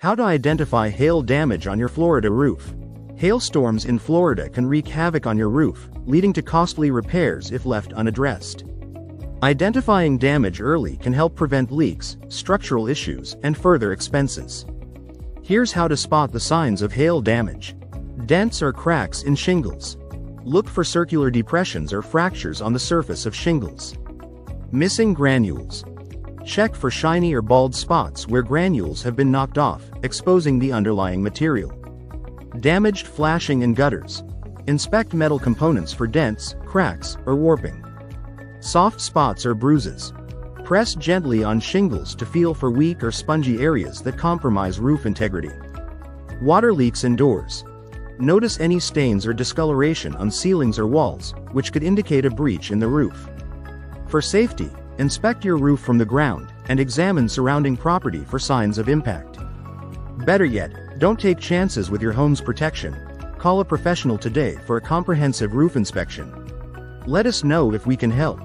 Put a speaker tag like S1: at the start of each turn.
S1: How to identify hail damage on your Florida roof. Hailstorms in Florida can wreak havoc on your roof, leading to costly repairs if left unaddressed. Identifying damage early can help prevent leaks, structural issues, and further expenses. Here's how to spot the signs of hail damage. Dents or cracks in shingles. Look for circular depressions or fractures on the surface of shingles. Missing granules. Check for shiny or bald spots where granules have been knocked off, exposing the underlying material. Damaged flashing in gutters. Inspect metal components for dents, cracks, or warping. Soft spots or bruises. Press gently on shingles to feel for weak or spongy areas that compromise roof integrity. Water leaks indoors. Notice any stains or discoloration on ceilings or walls, which could indicate a breach in the roof. For safety, inspect your roof from the ground, and examine surrounding property for signs of impact. Better yet, don't take chances with your home's protection. Call a professional today for a comprehensive roof inspection. Let us know if we can help.